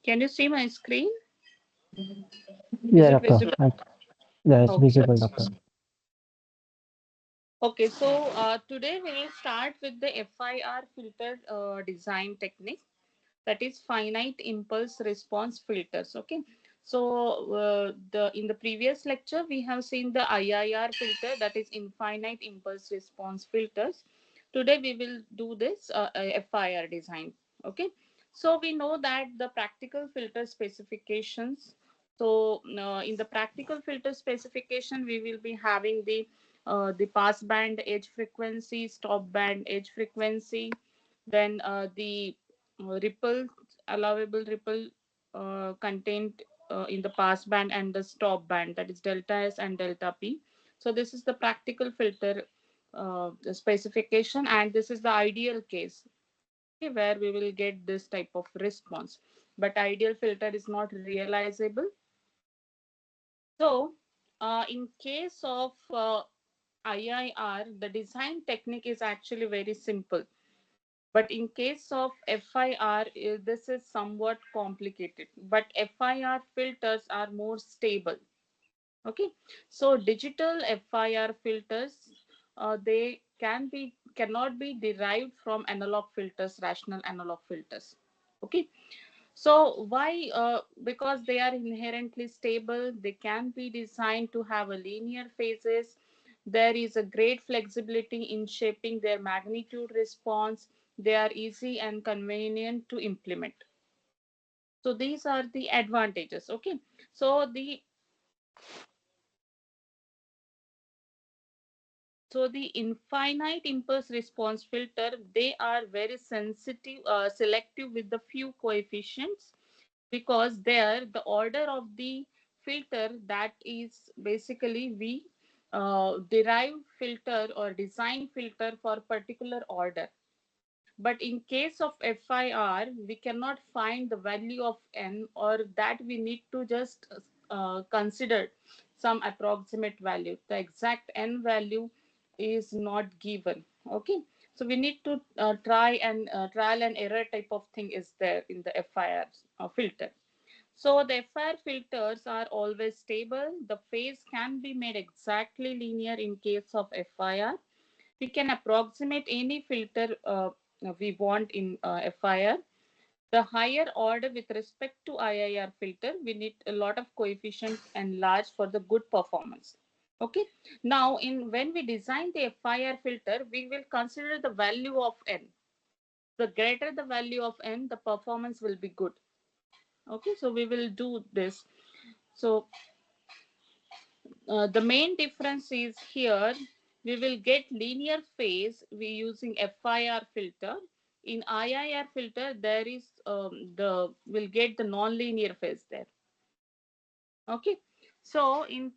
Can you see my screen? Is Yeah, it doctor. visible? Yeah, it's Okay. visible, doctor. Okay, so today we will start with the FIR filter design technique, that is finite impulse response filters. Okay, so the in the previous lecture we have seen the IIR filter, that is infinite impulse response filters. Today we will do this FIR design. Okay, so we know that the practical filter specifications. So in the practical filter specification we will be having the pass band edge frequency, stop band edge frequency, then the ripple, allowable ripple content in the pass band, and the stop band, that is delta S and delta P. So this is the practical filter the specification, and this is the ideal case, okay, where we will get this type of response. But ideal filter is not realizable. So in case of IIR, the design technique is actually very simple. But in case of FIR, this is somewhat complicated. But FIR filters are more stable. Okay, so digital FIR filters, they cannot be derived from analog filters, rational analog filters. Okay, so why? Because they are inherently stable. They can be designed to have a linear phases. There is a great flexibility in shaping their magnitude response. They are easy and convenient to implement. So these are the advantages. Okay. So the infinite impulse response filter, they are very sensitive, selective with the few coefficients, because there the order of the filter, that is basically we derive filter or design filter for particular order. But in case of FIR, we cannot find the value of n, or that we need to just consider some approximate value. The exact n value is not given. Okay, so we need to try and trial and error type of thing is there in the FIR filter. So the FIR filters are always stable. The phase can be made exactly linear in case of FIR. We can approximate any filter we want in FIR. The higher order with respect to IIR filter, we need a lot of coefficient and large for the good performance. Okay. Now, in when we design the FIR filter, we will consider the value of n. The greater the value of n, the performance will be good. Okay, so we will do this. So the main difference is here we will get linear phase we using FIR filter. In IIR filter, there is will get the non-linear phase there. Okay, so in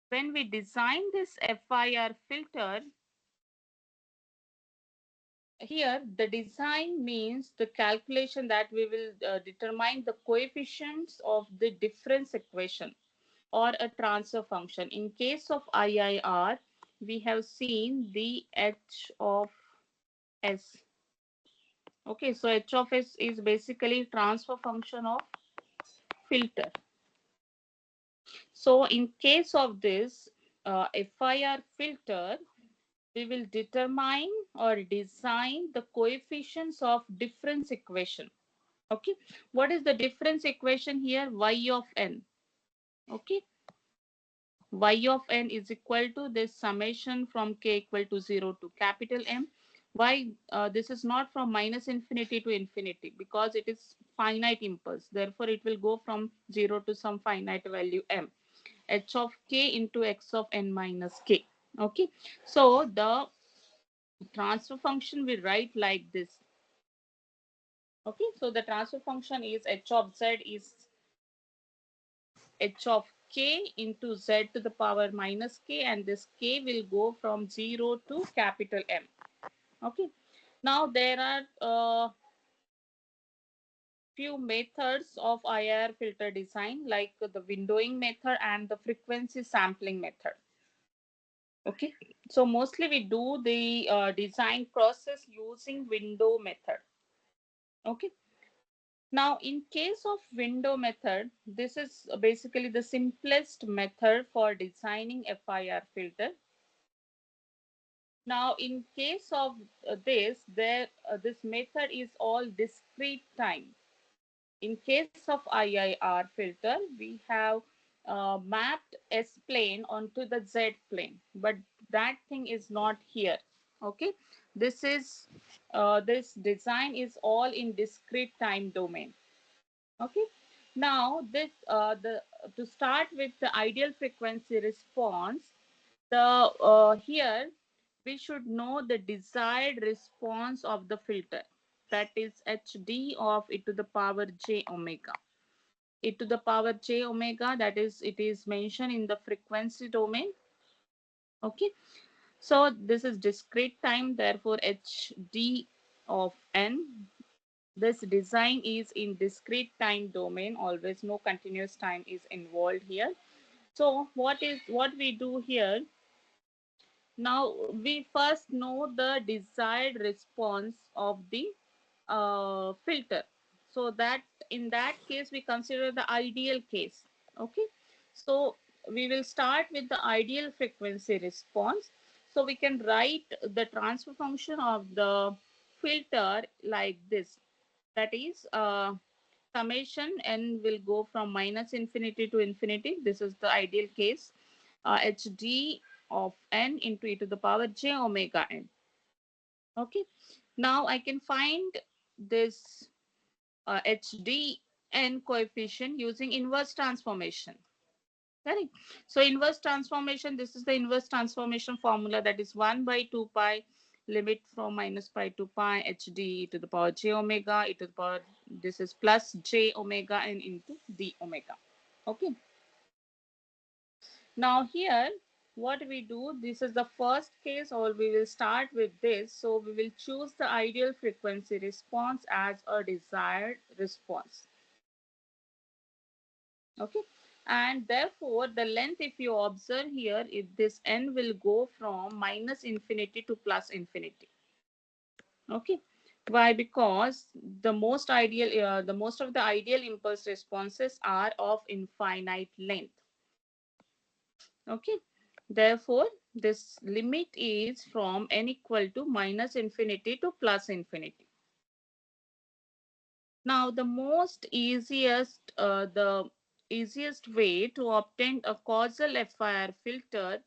when we design this FIR filter, here the design means the calculation that we will determine the coefficients of the difference equation or a transfer function. In case of IIR, we have seen the H of S. Okay, so H of S is basically transfer function of filter. So in case of this FIR filter, we will determine or design the coefficients of difference equation. Okay, what is the difference equation here? Y of n. Okay, y of n is equal to this summation from k equal to 0 to capital M. Why this is not from minus infinity to infinity? Because it is finite impulse. Therefore, it will go from 0 to some finite value M. H of k into x of n minus k. Okay. So the transfer function we write like this. Okay. So the transfer function is h of z is h of k into z to the power minus k, and this k will go from 0 to capital M. Okay. Now there are few methods of IIR filter design, like the windowing method and the frequency sampling method. Okay. So mostly we do the design process using window method. Okay. Now, in case of window method, this is basically the simplest method for designing FIR filter. Now, in case of this method is all discrete time. In case of IIR filter, we have mapped S plane onto the Z plane, but that thing is not here. Okay, this is this design is all in discrete time domain. Okay, now this the to start with the ideal frequency response, the here we should know the desired response of the filter, that is hd of e to the power j omega. E to the power j omega, that is, it is mentioned in the frequency domain. Okay, so this is discrete time, therefore hd of n. This design is in discrete time domain, always, no continuous time is involved here. So what we do here, now we first know the desired response of the filter. So that in that case we consider the ideal case. Okay, so we will start with the ideal frequency response. So we can write the transfer function of the filter like this, that is summation n will go from minus infinity to infinity. This is the ideal case, hd of n into e to the power j omega n. Okay, now I can find this hd n coefficient using inverse transformation. Correct. So inverse transformation, this is the inverse transformation formula, that is 1 by 2 pi limit from minus pi to pi hd e to the power j omega e to the power, this is plus j omega n into d omega. Okay. Now here, what we do, this is the first case, or we will start with this. So we will choose the ideal frequency response as a desired response. Okay, and therefore the length, if you observe here, if this n will go from minus infinity to plus infinity. Okay, why? Because the most of the ideal impulse responses are of infinite length. Okay, therefore this limit is from n equal to minus infinity to plus infinity. Now the easiest way to obtain a causal FIR filter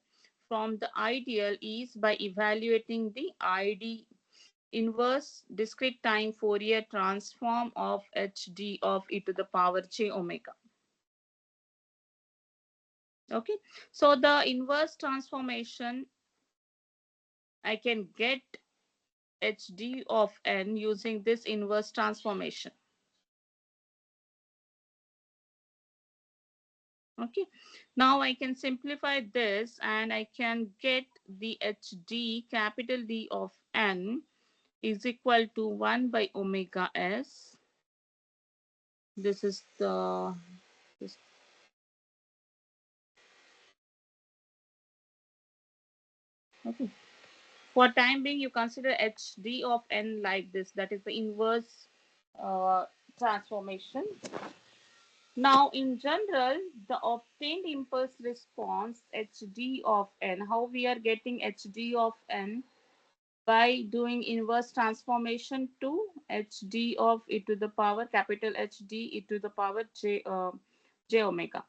from the ideal is by evaluating the ID inverse discrete time Fourier transform of hd of e to the power j omega. Okay, so the inverse transformation, I can get hd of n using this inverse transformation. Okay, now I can simplify this and I can get the hd capital D of n is equal to 1 by omega s. This is the this, okay. For time being, you consider hd of n like this, that is the inverse transformation. Now, in general, the obtained impulse response hd of n, how we are getting hd of n? By doing inverse transformation to hd of e to the power capital hd e to the power j omega.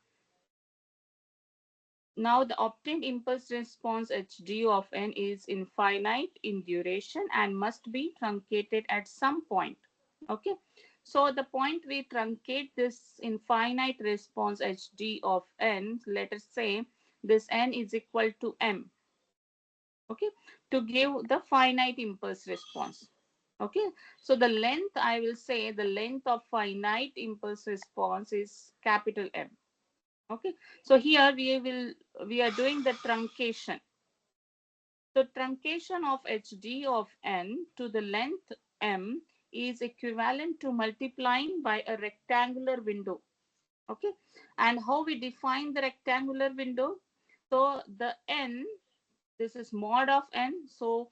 Now the obtained impulse response hd of n is infinite in duration and must be truncated at some point. Okay, so the point we truncate this infinite response hd of n, let us say this n is equal to m. Okay, to give the finite impulse response. Okay, so the length, I will say the length of finite impulse response is capital M. Okay, so here we are doing the truncation. The truncation of hd of n to the length m is equivalent to multiplying by a rectangular window. Okay, and how we define the rectangular window? So the n, this is mod of n, so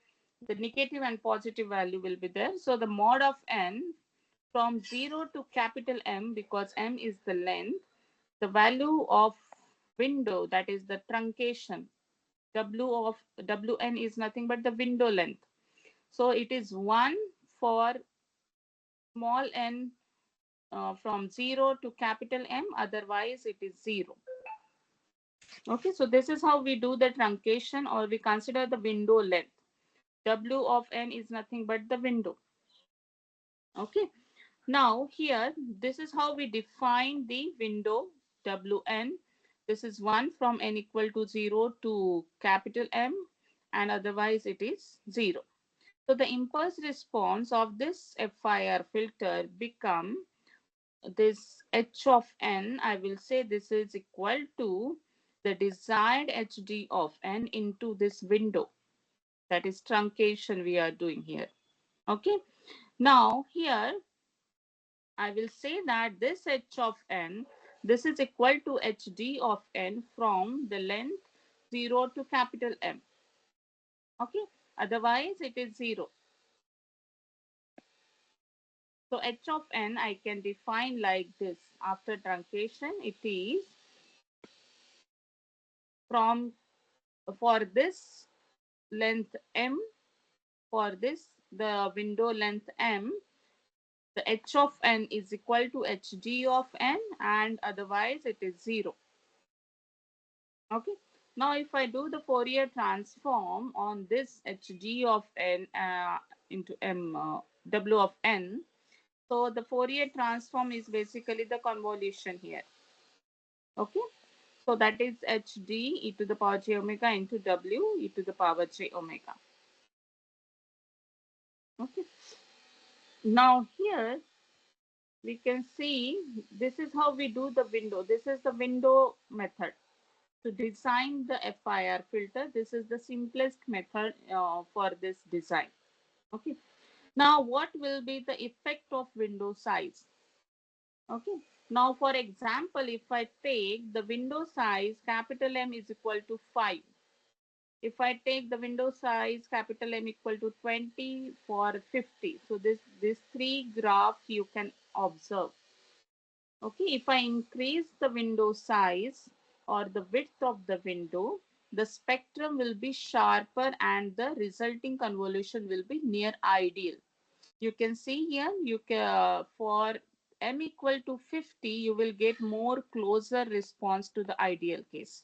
the negative and positive value will be there. So the mod of n from 0 to capital M, because M is the length, the value of window, that is the truncation, W of Wn is nothing but the window length. So it is 1 for small n from 0 to capital M, otherwise it is 0. Okay, so this is how we do the truncation, or we consider the window length. W of n is nothing but the window. Okay, now here, this is how we define the window Wn. This is 1 from n equal to 0 to capital M, and otherwise it is 0. So the impulse response of this FIR filter become this h of n. I will say this is equal to the desired hd of n into this window. That is truncation we are doing here. Okay. Now here I will say that this h of n, this is equal to hd of n from the length 0 to capital M. Okay. Otherwise it is 0. So h of n I can define like this. After truncation, it is from, for this length m, for this the window length m, the h of n is equal to hd of n, and otherwise it is 0. Okay. Now if I do the Fourier transform on this hd of n into m w of n, so the Fourier transform is basically the convolution here. Okay. So that is hd e to the power j omega into w e to the power j omega. Okay. Now here we can see this is how we do the window. This is the window method to design the FIR filter. This is the simplest method for this design. Okay. Now what will be the effect of window size? Okay. Now for example, if I take the window size capital M is equal to 5. If I take the window size capital M equal to 20 for 50. So this three graph you can observe. Okay, if I increase the window size or the width of the window, the spectrum will be sharper and the resulting convolution will be near ideal. You can see here, you can for M equal to 50, you will get more closer response to the ideal case.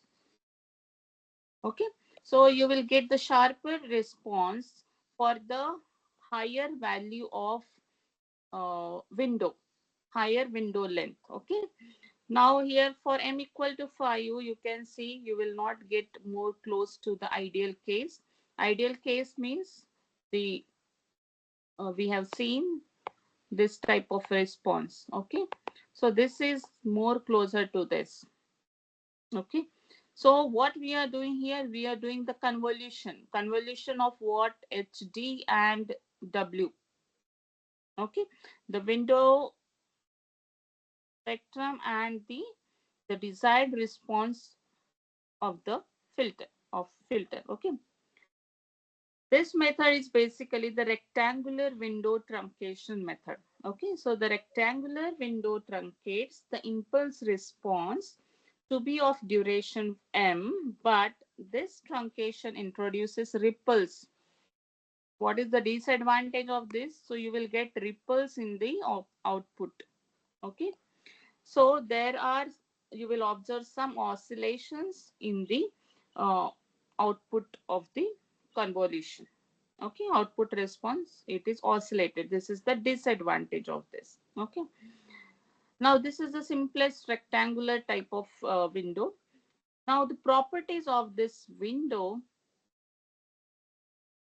Okay, so you will get the sharper response for the higher value of window, higher window length. Okay, now here for m equal to 5, you can see you will not get more close to the ideal case. Ideal case means the we have seen this type of response. Okay, so this is more closer to this. Okay, so what we are doing here, we are doing the convolution of what, hd and w. Okay, the window spectrum and the desired response of the filter. Okay, this method is basically the rectangular window truncation method. Okay, so the rectangular window truncates the impulse response to be of duration m, but this truncation introduces ripples. What is the disadvantage of this? So you will get ripples in the output. Okay, so there are, you will observe some oscillations in the uh, output of the convolution. Okay, output response, it is oscillated. This is the disadvantage of this. Okay, now this is the simplest rectangular type of window. Now the properties of this window,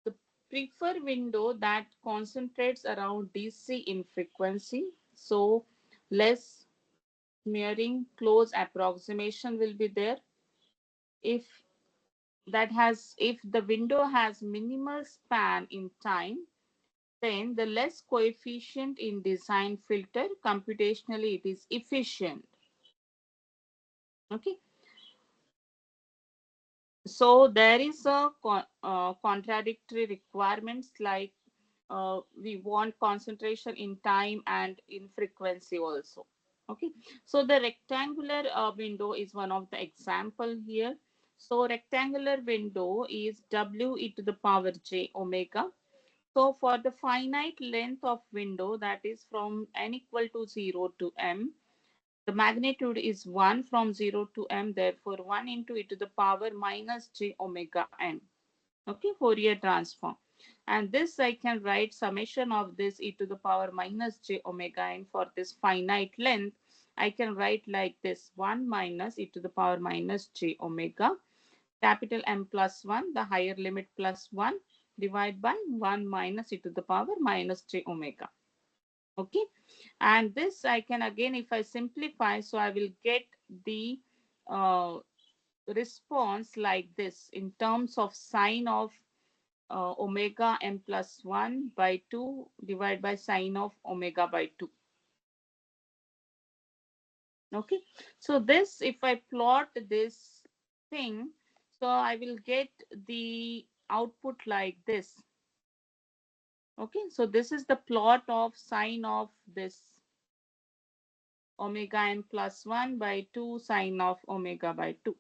the prefer window that concentrates around DC in frequency, so less smearing, close approximation will be there. If if the window has minimal span in time, then the less coefficient in design filter, computationally it is efficient. Okay, so there is a contradictory requirements like we want concentration in time and in frequency also. Okay, so the rectangular window is one of the example here. So rectangular window is w e to the power j omega. So for the finite length of window, that is from n equal to 0 to m, the magnitude is 1 from 0 to m, therefore 1 into e to the power minus j omega n. Okay, Fourier transform. And this I can write summation of this e to the power minus j omega n for this finite length. I can write like this: 1 minus e to the power minus j omega, capital M plus 1, the higher limit plus 1, divide by 1 minus e to the power minus j omega. Okay, and this I can again, if I simplify, so I will get the uh, response like this in terms of sine of omega m plus 1 by 2 divided by sine of omega by 2. Okay, so this, if I plot this thing, so I will get the output like this. Okay, so this is the plot of sine of this omega n plus 1 by 2 sine of omega by 2.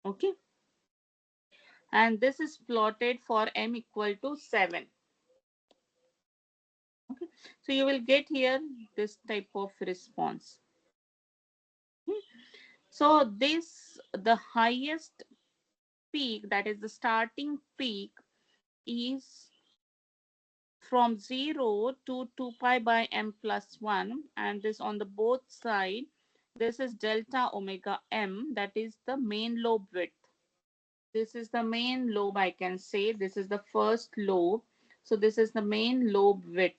Okay, and this is plotted for m equal to 7. Okay, so you will get here this type of response. So this, the highest peak, that is the starting peak, is from 0 to 2 pi by m plus 1, and this on the both side, this is delta omega m, that is the main lobe width. This is the main lobe, I can say. This is the first lobe. So this is the main lobe width.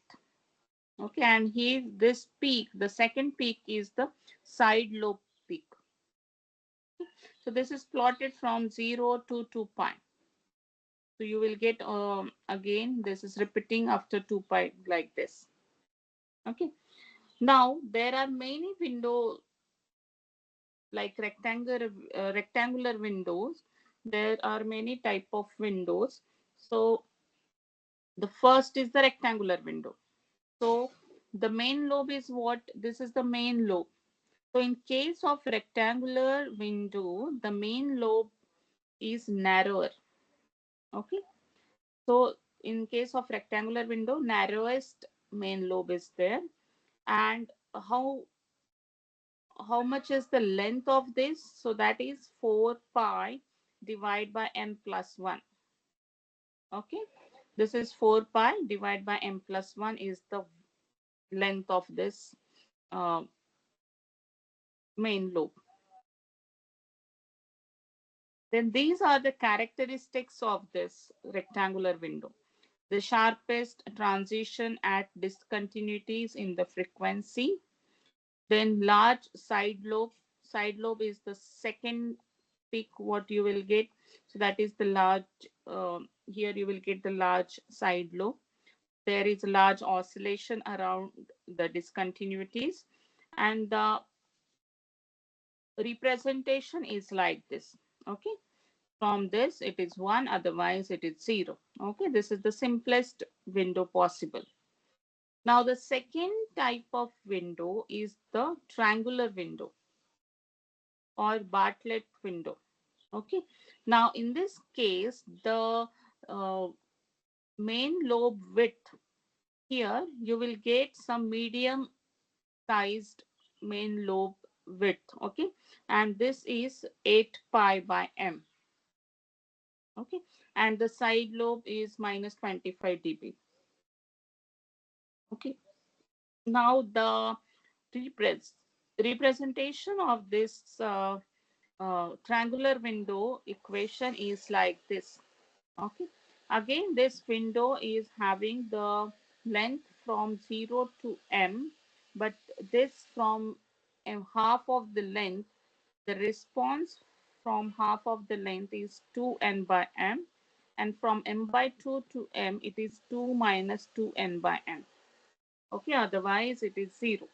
Okay, and here this peak, the second peak is the side lobe peak. So this is plotted from 0 to 2 pi. So you will get again, this is repeating after 2 pi like this. Okay. Now there are many window like rectangular windows. There are many type of windows. So the first is the rectangular window. So the main lobe is what? This is the main lobe. So in case of rectangular window, the main lobe is narrower. Okay. So in case of rectangular window, narrowest main lobe is there. And how much is the length of this? So that is 4 pi divided by m plus 1. Okay. This is 4 pi divided by m plus 1 is the length of this uh, main lobe. Then these are the characteristics of this rectangular window. The sharpest transition at discontinuities in the frequency. Then large side lobe. Side lobe is the second peak what you will get. So that is the large, here you will get the large side lobe. There is a large oscillation around the discontinuities. And the representation is like this. Okay. From this, it is 1, otherwise it is 0. Okay, this is the simplest window possible. Now, the second type of window is the triangular window or Bartlett window. Okay, now in this case, the uh, main lobe width, here you will get some medium sized main lobe width. Okay, and this is 8 pi by m. Okay, and the side lobe is minus 25 dB. Okay, now the repres representation of this triangular window equation is like this. Okay, again this window is having the length from 0 to m, but this from half of the length, the response from half of the length is 2n by m, and from m by 2 to m it is 2 minus 2n by m. Okay, otherwise it is 0.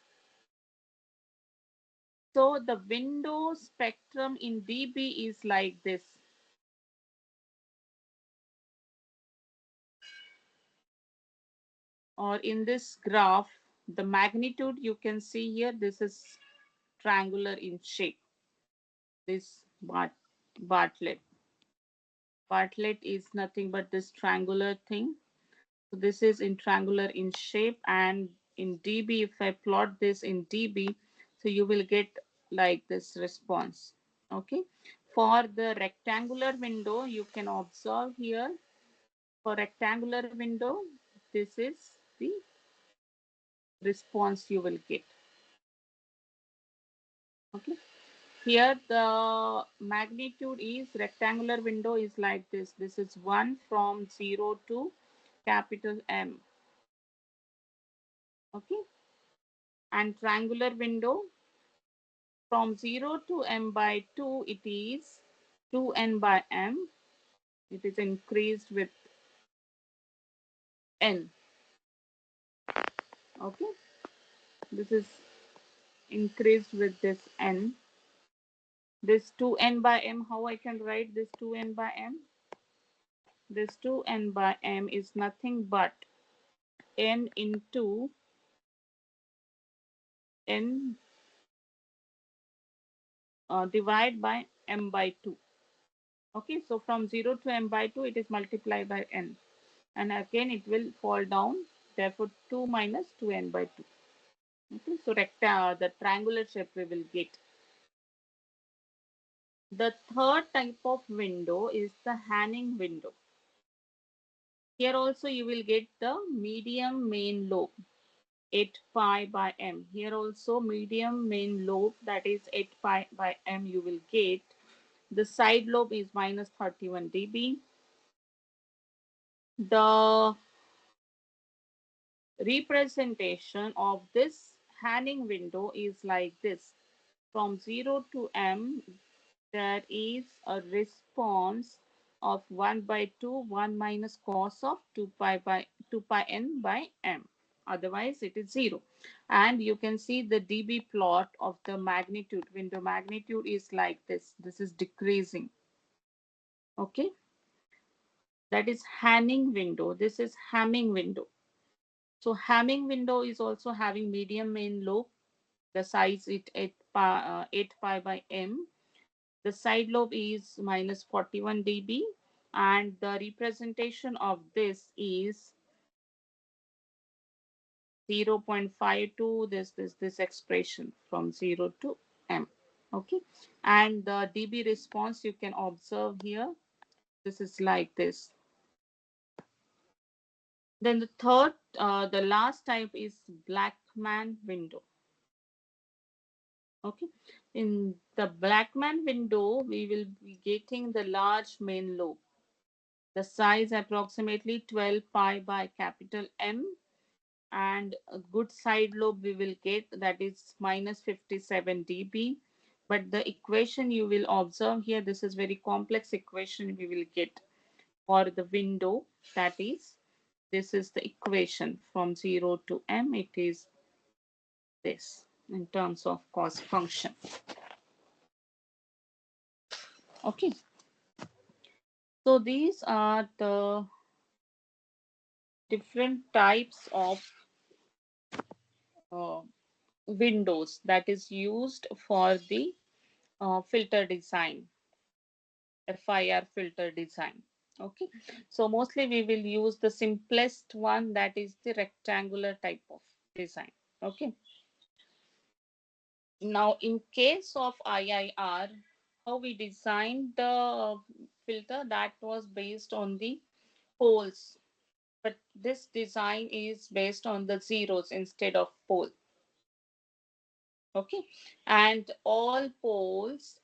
So the window spectrum in dB is like this. or in this graph, the magnitude you can see here, this is triangular in shape. This Bartlett. Bartlett is nothing but this triangular thing. So this is in triangular in shape, and in dB, if I plot this in dB, so you will get like this response. Okay. For the rectangular window, you can observe here, for rectangular window, this is the response you will get. Okay. Here the magnitude is, rectangular window is like this. This is 1 from 0 to capital M. Okay. And triangular window, from 0 to M by 2, it is 2N by M. It is increased with N. Okay. This is increased with this N. This 2N by M, how I can write this 2N by M? This 2N by M is nothing but N into N divide by M by 2. Okay, so from 0 to M by 2, it is multiplied by N. And again, it will fall down. Therefore, 2 minus 2N by 2. Okay, so the triangular shape we will get. The third type of window is the Hanning window. Here also you will get the medium main lobe, 8 pi by M. Here also medium main lobe, that is 8 pi by M you will get. The side lobe is minus 31 dB. The representation of this Hanning window is like this. From 0 to M, there is a response of 1 by 2, 1 minus cos of 2 pi n by m. Otherwise, it is 0. And you can see the dB plot of the magnitude. Window magnitude is like this. This is decreasing. Okay. That is Hanning window. This is Hamming window. So Hamming window is also having medium main lobe. The size is 8 pi by m. The side lobe is minus 41 dB, and the representation of this is 0.52, this expression from 0 to M. Okay, and the dB response you can observe here. This is like this. Then the last type is Blackman window. Okay, in the Blackman window, we will be getting the large main lobe. The size approximately 12 pi by capital M, and a good side lobe we will get, that is minus 57 dB. But the equation you will observe here, this is very complex equation we will get for the window. That is, this is the equation from 0 to M. It is this in terms of cost function. Okay. So these are the different types of uh, windows that is used for the filter design, FIR filter design. Okay, so mostly we will use the simplest one, that is the rectangular type of design. Okay, now in case of IIR, how we designed the filter, that was based on the poles, but this design is based on the zeros instead of pole. Okay, and all poles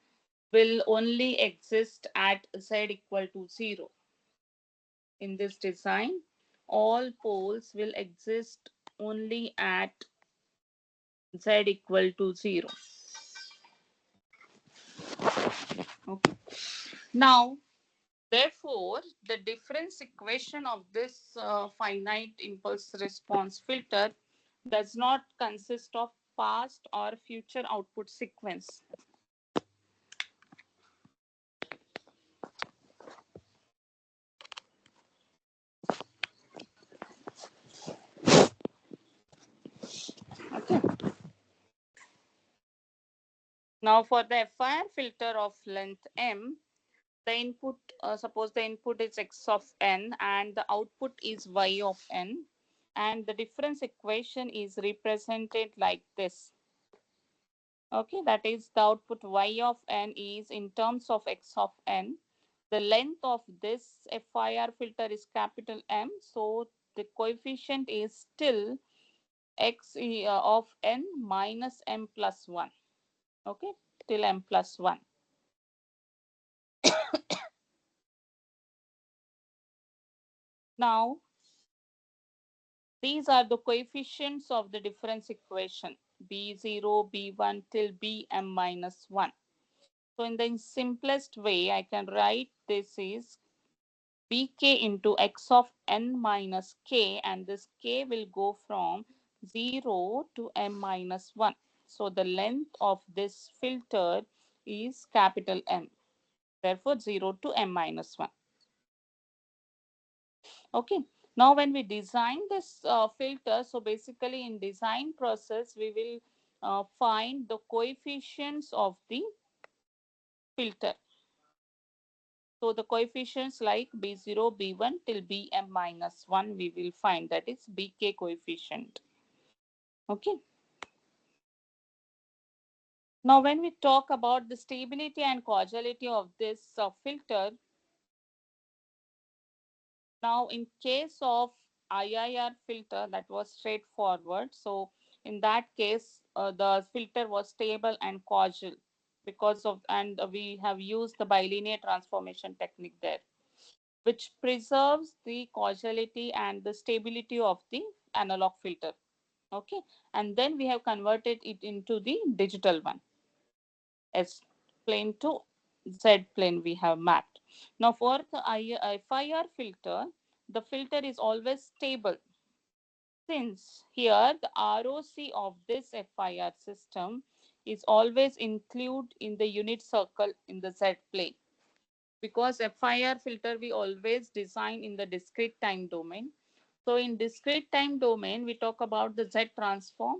will only exist at z equal to 0. In this design, all poles will exist only at z equal to 0. Okay. Now, therefore, the difference equation of this finite impulse response filter does not consist of past or future output sequence. Now for the FIR filter of length m, the input, suppose the input is x of n and the output is y of n, and the difference equation is represented like this. Okay, that is the output y of n is in terms of x of n. The length of this FIR filter is capital M, so the coefficient is still x of n minus m plus 1. Okay, till m plus 1. Now, these are the coefficients of the difference equation b0, b1 till bm minus 1. So, in the simplest way, I can write this is bk into x of n minus k, and this k will go from 0 to m minus 1. So, the length of this filter is capital M. Therefore, 0 to m minus 1. Okay. Now, when we design this filter, so basically in design process, we will find the coefficients of the filter. So the coefficients like B0, B1 till Bm minus 1, we will find that is Bk coefficient. Okay. Now, when we talk about the stability and causality of this filter, now in case of IIR filter, that was straightforward. So in that case, the filter was stable and causal because of, and we have used the bilinear transformation technique there, which preserves the causality and the stability of the analog filter. Okay, and then we have converted it into the digital one. S plane to Z plane we have mapped. Now for the FIR filter, the filter is always stable, since here the ROC of this FIR system is always included in the unit circle in the Z plane. Because FIR filter we always design in the discrete time domain. So in discrete time domain, we talk about the Z transform,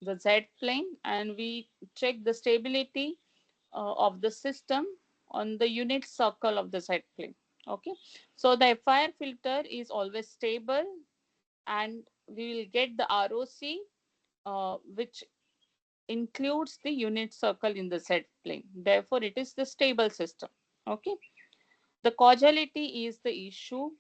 the Z plane, and we check the stability of the system on the unit circle of the Z plane. Okay, so the FIR filter is always stable, and we will get the ROC, which includes the unit circle in the Z plane. Therefore, it is the stable system. Okay, the causality is the issue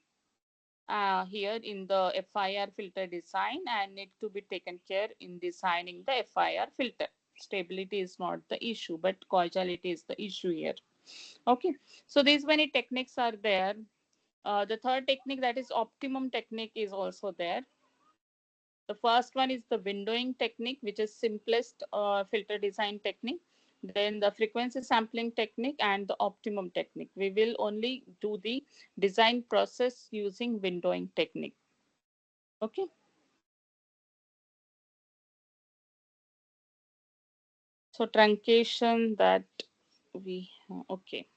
here in the FIR filter design, and need to be taken care in designing the FIR filter. Stability is not the issue, but causality is the issue here. Okay, so these many techniques are there. The third technique, that is optimum technique, is also there. The first one is the windowing technique, which is simplest filter design technique. Then the frequency sampling technique and the optimum technique. We will only do the design process using windowing technique. Okay. So truncation that we, okay.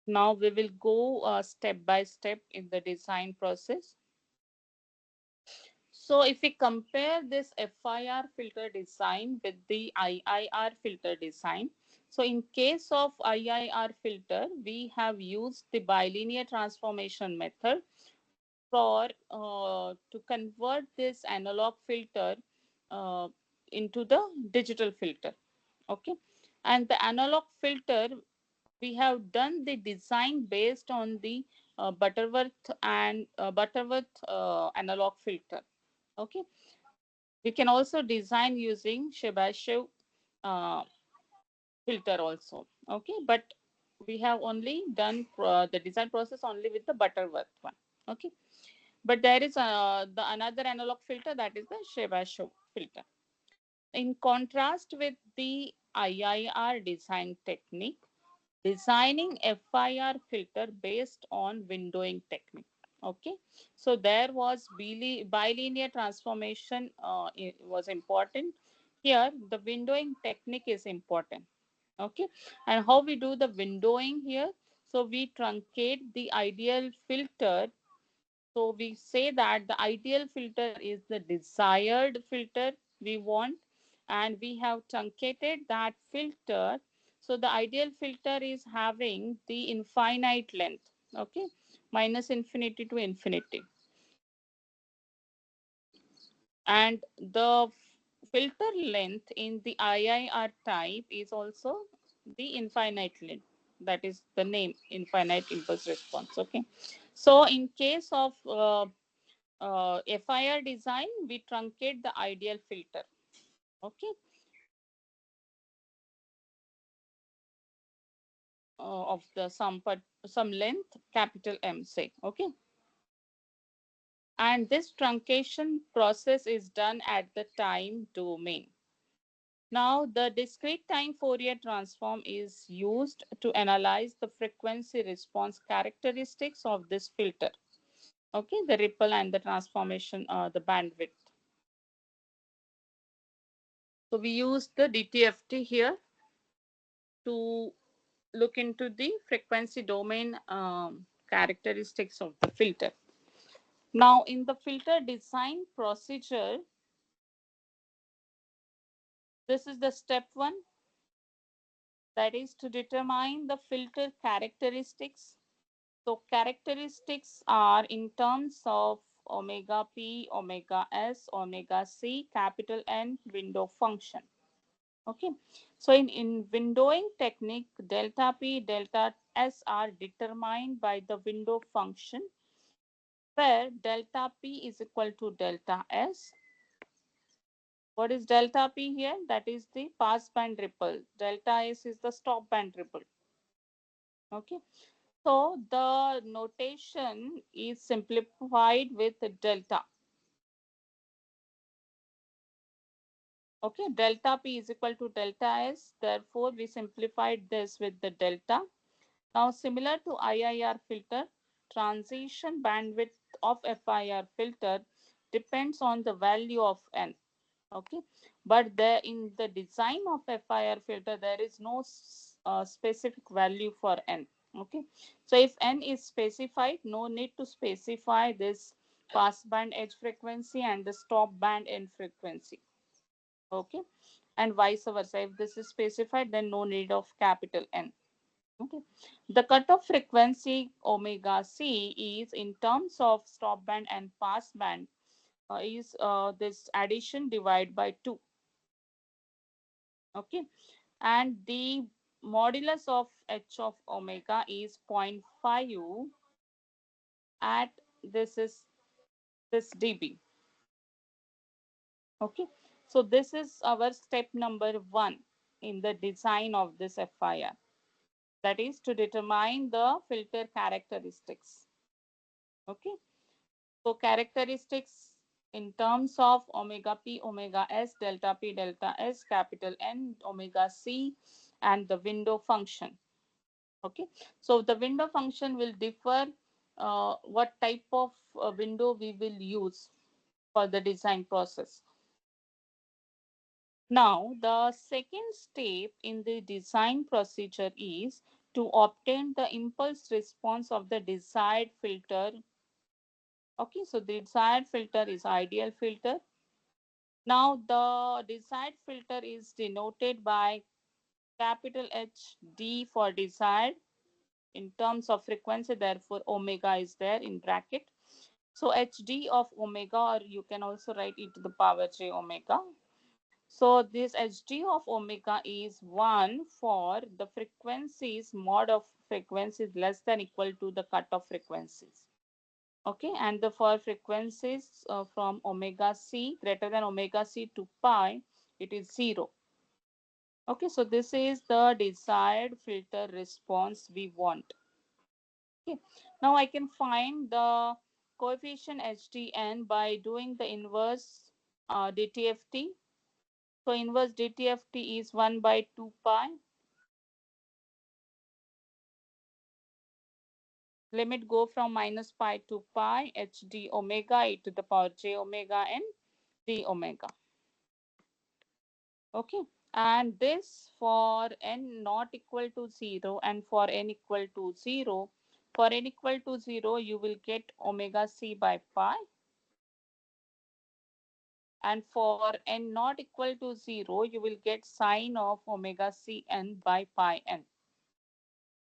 Now we will go step by step in the design process. So if we compare this FIR filter design with the IIR filter design, so in case of IIR filter, we have used the bilinear transformation method for to convert this analog filter uh, into the digital filter. Okay, and the analog filter, we have done the design based on the Butterworth and Butterworth analog filter. Okay, we can also design using Chebyshev uh, filter also. Okay, but we have only done the design process only with the Butterworth one. Okay, but there is the another analog filter, that is the Chebyshev filter. In contrast with the IIR design technique, designing FIR filter based on windowing technique. Okay, so there was bilinear transformation was important. Here, the windowing technique is important. Okay, and how we do the windowing here? So we truncate the ideal filter. So we say that the ideal filter is the desired filter we want, and we have truncated that filter. So the ideal filter is having the infinite length, okay, minus infinity to infinity. And the filter length in the IIR type is also the infinite length. That is the name, infinite impulse response. Okay. So in case of FIR design, we truncate the ideal filter. Okay. Of the some length, capital M, say. Okay. And this truncation process is done at the time domain. Now, the discrete time Fourier transform is used to analyze the frequency response characteristics of this filter. Okay, the ripple and the transformation, the bandwidth. So we use the DTFT here to look into the frequency domain characteristics of the filter. Now, in the filter design procedure, this is the step one, that is to determine the filter characteristics. So characteristics are in terms of omega p, omega s, omega c, capital N window function. Okay. So in windowing technique, delta p, delta s are determined by the window function, where delta p is equal to delta s. What is delta p here? That is the pass band ripple. Delta s is the stop band ripple. Okay. So the notation is simplified with delta. Okay, delta P is equal to delta S. Therefore, we simplified this with the delta. Now, similar to IIR filter, transition bandwidth of FIR filter depends on the value of N. Okay, but there in the design of FIR filter, there is no specific value for N. Okay, so if N is specified, no need to specify this pass band edge frequency and the stop band end frequency. Okay, and vice versa. If this is specified, then no need of capital N. Okay, the cutoff frequency omega c is in terms of stop band and pass band, is this addition divided by 2. Okay, and the modulus of h of omega is zero point 0.5 at this is this dB. Okay, so this is our step number 1 in the design of this FIR. That is to determine the filter characteristics. Okay, so characteristics in terms of omega p, omega s, delta p, delta s, capital N, omega c, and the window function. Okay, so the window function will differ what type of window we will use for the design process. Now, the second step in the design procedure is to obtain the impulse response of the desired filter. Okay, so the desired filter is ideal filter. Now, the desired filter is denoted by capital HD for desired in terms of frequency, therefore, omega is there in bracket. So, HD of omega, or you can also write e to the power j omega. So this Hd of omega is 1 for the frequencies mod of frequencies less than equal to the cutoff frequencies. Okay, and the for frequencies from omega c greater than omega c to pi, it is 0. Okay, so this is the desired filter response we want. Okay, now I can find the coefficient HDN by doing the inverse DTFT. So inverse DTFT is 1 by 2 pi. Limit go from minus pi to pi HD omega e to the power j omega n d omega. Okay. And this for n not equal to 0 and for n equal to 0. For n equal to 0, you will get omega c by pi. And for n not equal to 0, you will get sine of omega cn by pi n.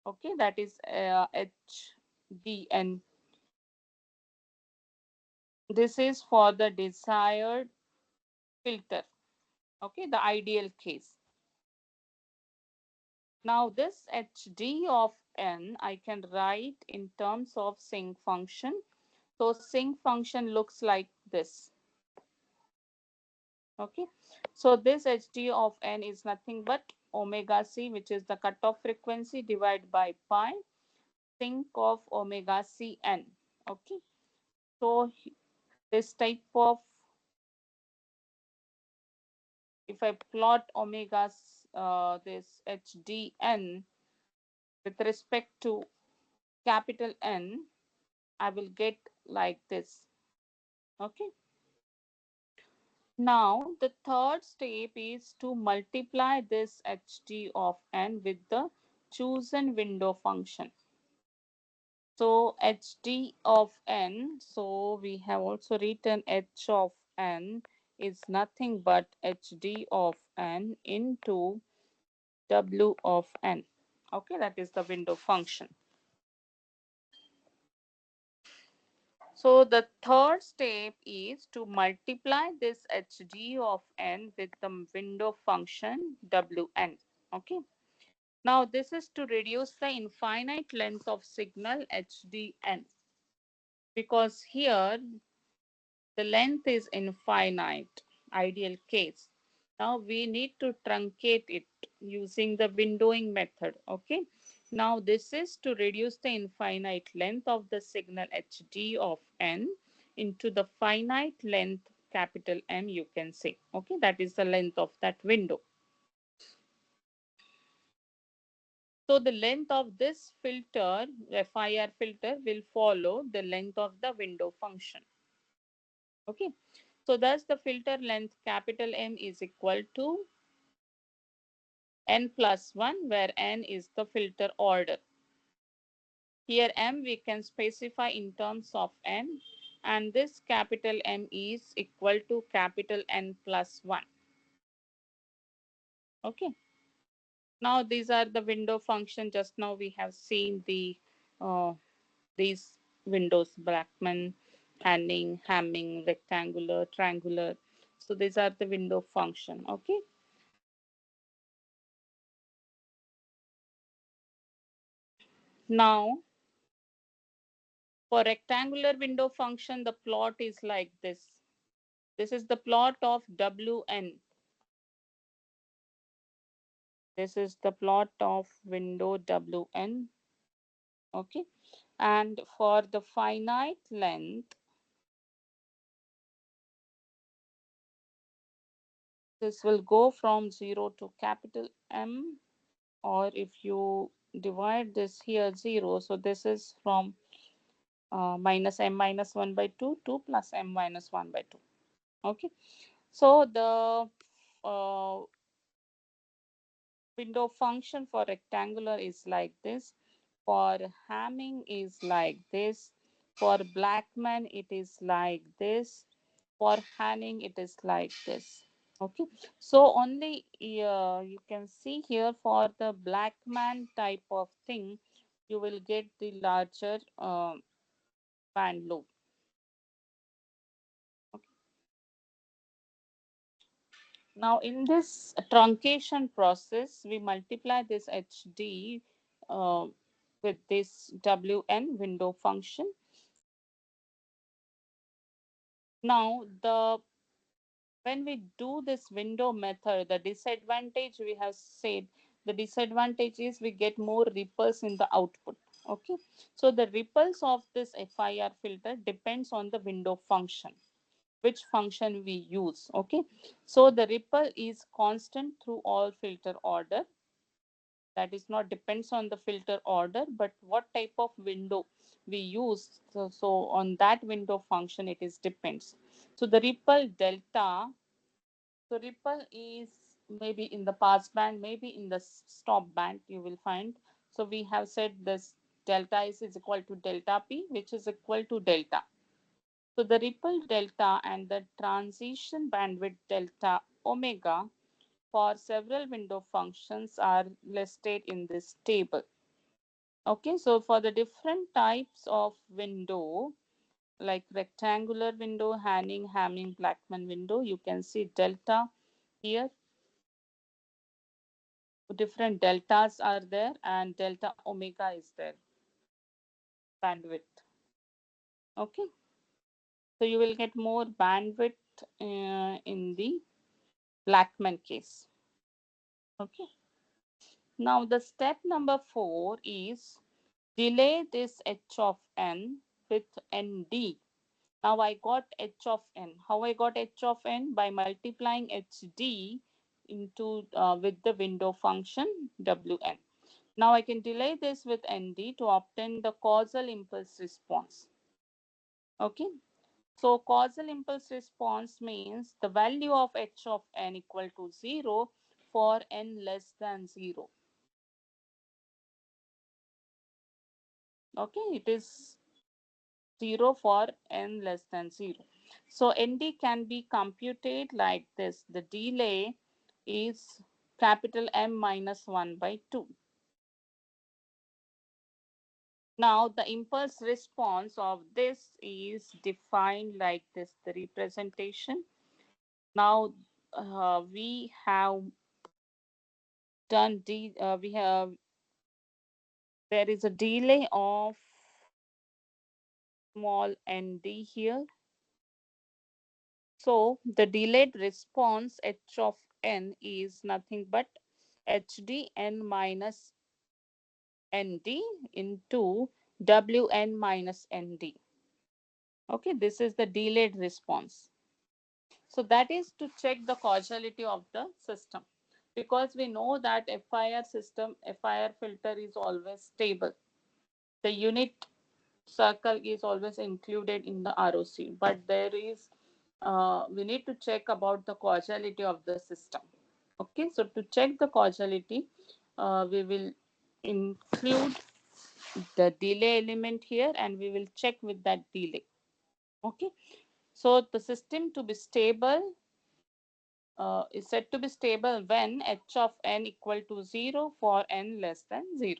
Okay, that is hdn. This is for the desired filter. Okay, the ideal case. Now this hd of n I can write in terms of sinc function. So sinc function looks like this. Okay, so this hd of n is nothing but omega c, which is the cutoff frequency, divided by pi sinc of omega cn. Okay, so this type of, if I plot omega this hdn with respect to capital N, I will get like this. Okay, now the third step is to multiply this hd of n with the chosen window function. So hd of n, so we have also written h of n is nothing but hd of n into w of n. Okay, that is the window function. So the third step is to multiply this hd of n with the window function wn. Okay, now this is to reduce the infinite length of signal hdn, because here the length is infinite, ideal case. Now we need to truncate it using the windowing method. Okay. Now this is to reduce the infinite length of the signal hd of n into the finite length capital M, you can say. Okay. That is the length of that window. So the length of this filter, FIR filter, will follow the length of the window function. Okay. So thus the filter length capital M is equal to n plus 1, where n is the filter order. Here M we can specify in terms of n, and this capital M is equal to capital N plus 1. Okay. Now these are the window function. Just now we have seen uh, these windows: Blackman, Hanning, Hamming, rectangular, triangular. So these are the window function. Okay. Now for rectangular window function, the plot is like this. This is the plot of Wn. This is the plot of window Wn. Okay. And for the finite length, this will go from 0 to capital M, or if you divide this here 0, so this is from minus m minus 1 by 2 to plus m minus 1 by 2. Okay. So the uh, window function for rectangular is like this. For Hamming is like this. For Blackman it is like this. For Hanning it is like this. Okay. So only you can see here for the Blackman type of thing, you will get the larger band loop. Okay. Now in this truncation process, we multiply this HD uh, with this WN window function. Now the when we do this window method, the disadvantage we have said, the disadvantage is we get more ripples in the output. Okay, so the ripples of this FIR filter depends on the window function, which function we use. Okay, so the ripple is constant through all filter order. That is not depends on the filter order, but what type of window we use. So on that window function it is depends. So the ripple delta, so ripple is maybe in the pass band, maybe in the stop band, you will find. So we have said this delta is equal to delta p, which is equal to delta. So the ripple delta and the transition bandwidth delta omega for several window functions are listed in this table. Okay, so for the different types of window, like rectangular window, Hanning, Hamming, Blackman window, you can see delta here. Different deltas are there, and delta omega is there, bandwidth. Okay, so you will get more bandwidth in the Blackman case. Okay, now the step number 4 is delay this h of n with nd. Now I got h of n. How I got h of n? By multiplying hd into with the window function wn. Now I can delay this with nd to obtain the causal impulse response. Okay. So causal impulse response means the value of h of n equal to 0 for n less than 0. Okay, it is 0 for n less than 0. So nd can be computed like this. The delay is capital M minus 1 by 2. Now the impulse response of this is defined like this, the representation. Now we have we have, there is a delay of small nd here. So the delayed response h of n is nothing but hd n minus nd into wn minus nd. Okay, this is the delayed response. So that is to check the causality of the system, because we know that FIR filter is always stable. The unit circle is always included in the ROC, but there is we need to check about the causality of the system. Okay, so to check the causality, we will include the delay element here, and we will check with that delay. Okay, so the system to be stable is said to be stable when h of n equal to 0 for n less than 0.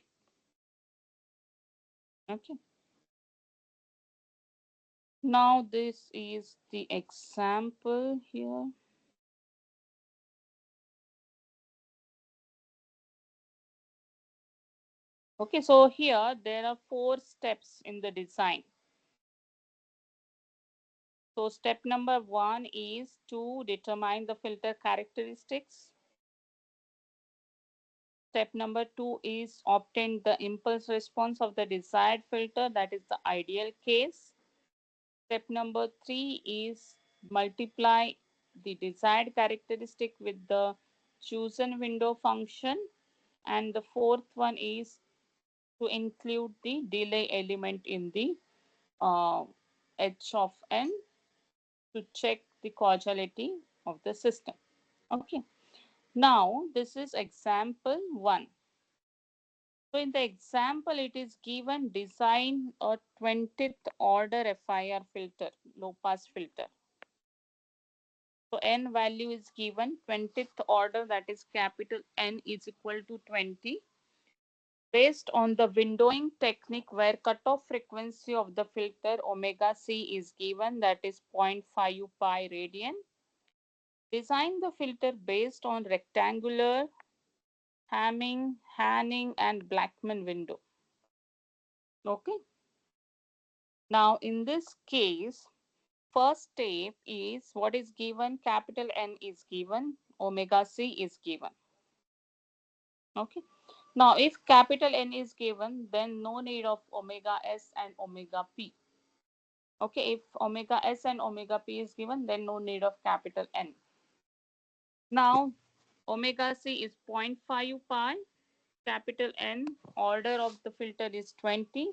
Okay, now this is the example here. Okay, so here there are 4 steps in the design. So step number 1 is to determine the filter characteristics. Step number 2 is obtain the impulse response of the desired filter, that is the ideal case. Step number 3 is multiply the desired characteristic with the chosen window function. And the fourth one is to include the delay element in the h of n to check the causality of the system. Okay. Now, this is example 1. So, in the example, it is given design a 20th order FIR filter, low pass filter. So, n value is given 20th order, that is capital N is equal to 20. Based on the windowing technique where cutoff frequency of the filter omega c is given, that is 0.5 pi radian. Design the filter based on rectangular, Hamming, Hanning, and Blackman window. Okay. Now, in this case, first step is what is given, capital N is given, omega c is given. Okay. Now, if capital N is given, then no need of omega s and omega p. Okay, if omega s and omega p is given, then no need of capital N. Now, omega c is 0.5 pi, capital N, order of the filter is 20.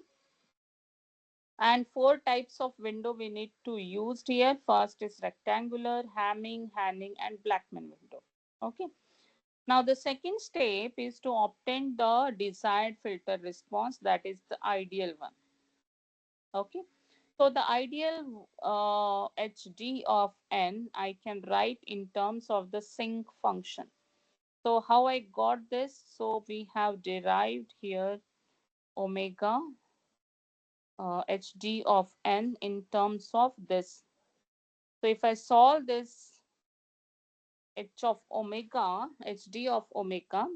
And 4 types of window we need to use here. First is rectangular, Hamming, Hanning, and Blackman window. Okay. Now the second step is to obtain the desired filter response, that is the ideal one. Okay. So the ideal HD of n I can write in terms of the sinc function. So how I got this? So we have derived here omega HD of n in terms of this. So if I solve this h of omega, hd of omega,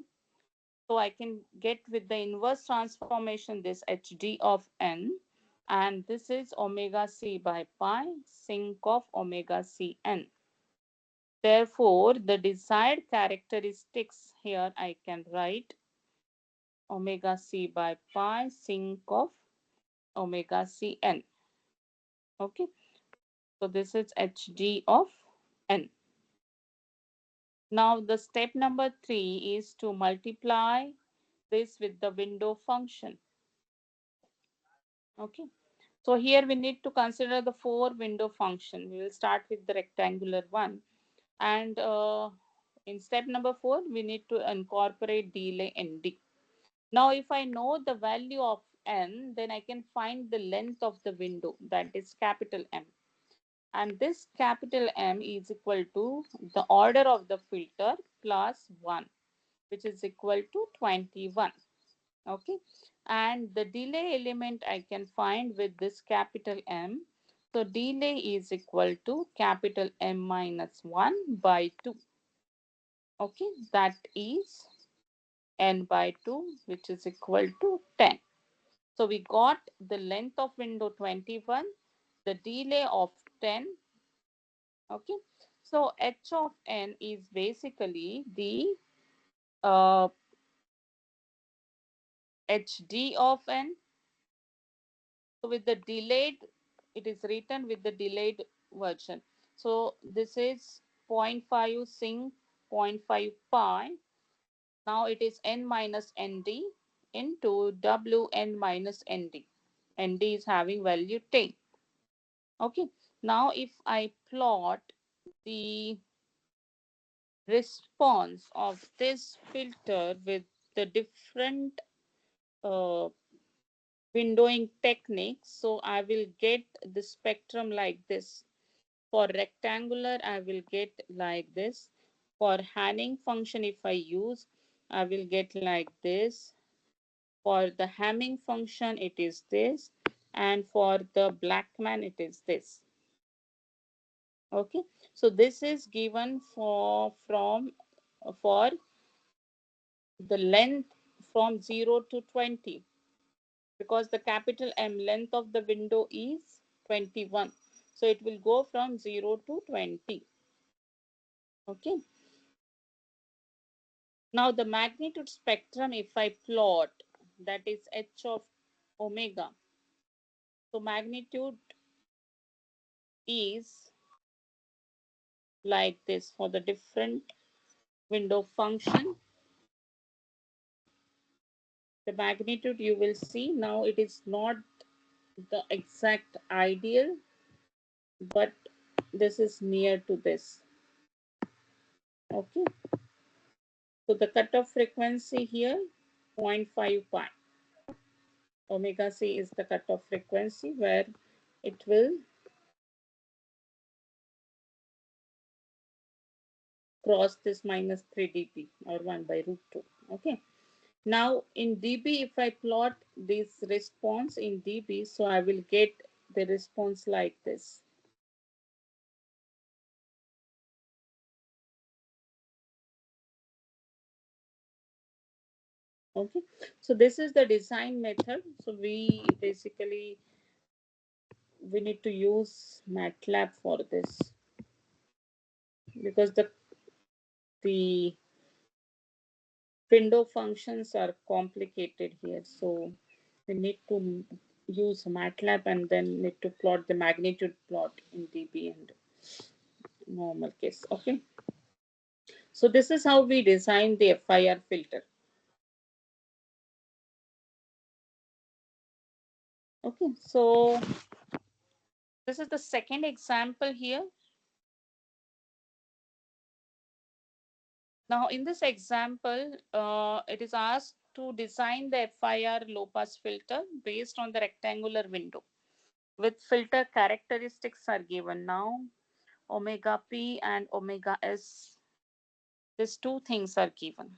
so I can get with the inverse transformation this hd of n, and this is omega c by pi sinc of omega c n. Therefore, the desired characteristics here I can write omega c by pi sinc of omega c n. Okay, so this is hd of n. Now the step number 3 is to multiply this with the window function. Okay, so here we need to consider the 4 window function. We will start with the rectangular one, and in step number 4 we need to incorporate delay nd. Now if I know the value of n, then I can find the length of the window, that is capital M, and this capital M is equal to the order of the filter plus 1, which is equal to 21. Okay, and the delay element I can find with this capital M. So delay is equal to capital M minus 1 by 2. Okay, that is n by 2, which is equal to 10. So we got the length of window 21, the delay of 10. Okay, so h of n is basically the uh, hd of n. So with the delayed, it is written with the delayed version. So this is zero point 0.5 sinc 0.5 pi. Now it is n minus nd into wn minus nd. Nd is having value 10. Okay. Now if I plot the response of this filter with the different uh, windowing techniques, so I will get the spectrum like this. For rectangular, I will get like this. For Hanning function, if I use, I will get like this. For the Hamming function, it is this. And for the Blackman, it is this. Okay. So this is given for the length from 0 to 20, because the capital M length of the window is 21. So it will go from 0 to 20. Okay. Now the magnitude spectrum, if I plot, that is h of omega. So magnitude is like this for the different window function. The magnitude you will see now, it is not the exact ideal, but this is near to this. Okay. So the cutoff frequency here, 0.5 pi. Omega c is the cutoff frequency where it will cross this minus 3 dB or 1 by root 2. Okay. Now in dB, if I plot this response in dB, so I will get the response like this. Okay. So this is the design method. So we basically we need to use MATLAB for this, because the window functions are complicated here. So we need to use MATLAB and then need to plot the magnitude plot in dB and normal case. Okay. So this is how we design the FIR filter. Okay. So this is the second example here. Now in this example, it is asked to design the FIR low pass filter based on the rectangular window. with filter characteristics are given now. Omega P and omega S. These two things are given.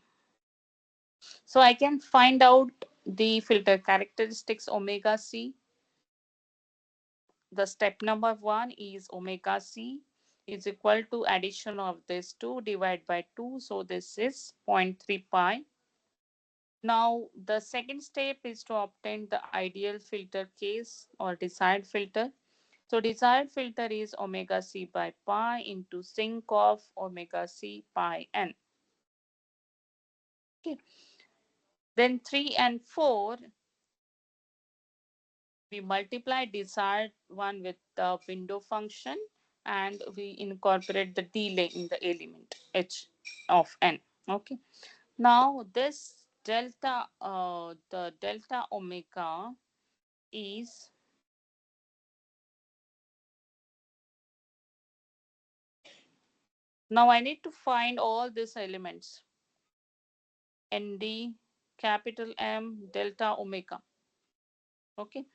So I can find out the filter characteristics omega C. The step number one is omega C is equal to addition of this 2 divided by 2. So this is zero point 0.3 pi. Now the second step is to obtain the ideal filter case or desired filter. So desired filter is omega C by pi into sink of omega C pi n. Okay. Then 3 and 4, we multiply desired one with the window function and we incorporate the delay in the element h of n. Okay. Now this the delta omega is, now I need to find all these elements. ND, capital M, delta omega. Okay.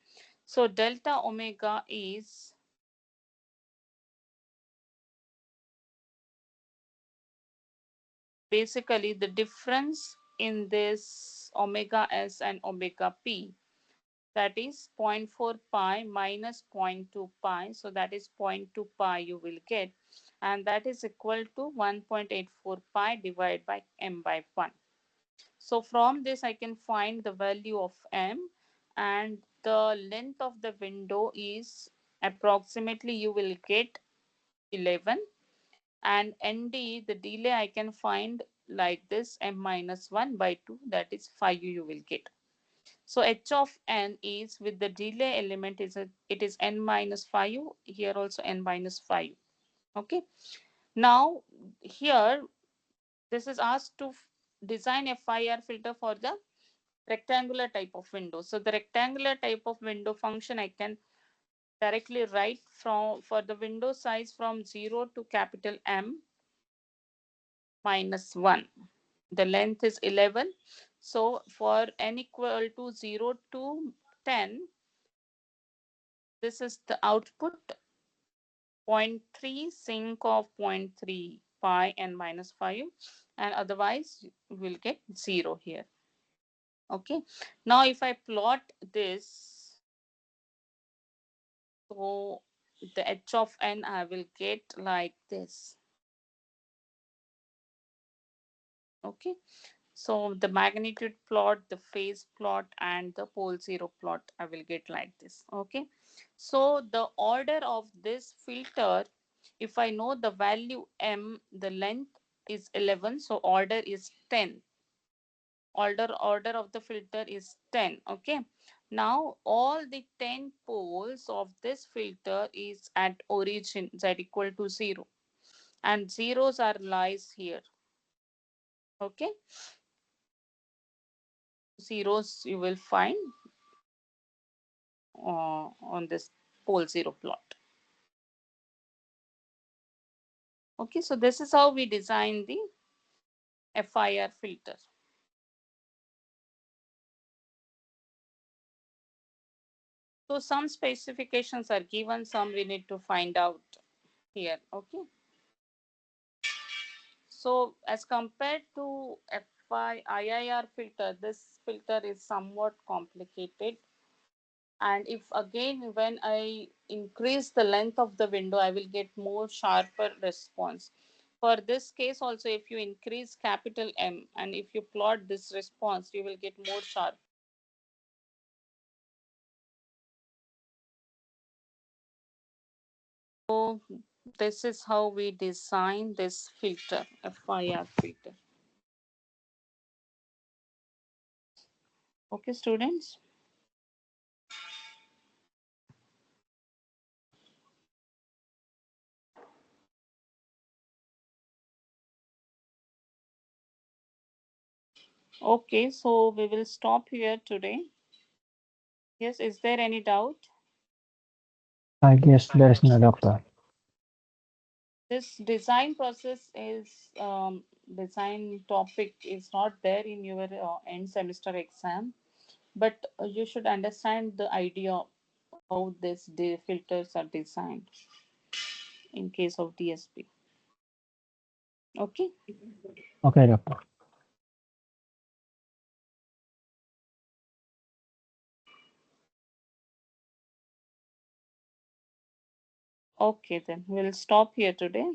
So delta omega is basically the difference in this omega S and omega P. That is zero point 0.4 pi minus zero point 0.2 pi. So that is zero point 0.2 pi you will get. And that is equal to 1.84 pi divided by m by 1. So from this I can find the value of m, and the length of the window is approximately you will get 11, and nd the delay I can find like this m minus 1 by 2, that is 5 you will get. So h of n is with the delay element it is n minus 5, here also n minus 5. Okay. Now here this is asked to design a FIR filter for the rectangular type of window. So the rectangular type of window function I can directly write from for the window size from 0 to capital M minus 1. The length is 11. So for n equal to 0 to 10, this is the output, zero point 0.3 sink of 0.3 pi n minus 5, and otherwise we'll get 0 here. Okay. Now if I plot this, so the h of n I will get like this. Okay. So the magnitude plot, the phase plot, and the pole zero plot I will get like this. Okay. So the order of this filter, if I know the value m, the length is 11, so order is 10. Order of the filter is 10. Okay. Now all the 10 poles of this filter is at origin z equal to 0, and zeros are lies here. Okay. Zeros you will find on this pole zero plot. Okay, so this is how we design the FIR filter. So some specifications are given, some we need to find out here. Okay. So as compared to FIIR filter, this filter is somewhat complicated. And if again, when I increase the length of the window, I will get more sharper response. For this case also, if you increase capital M and if you plot this response, you will get more sharp. So this is how we design this filter, FIR filter. Okay, students. Okay, so we will stop here today. Yes, is there any doubt? I guess there is no doctor. This design process is design topic is not there in your end semester exam, but you should understand the idea how this filters are designed in case of DSP. Okay. Okay, doctor. Okay, then we'll stop here today.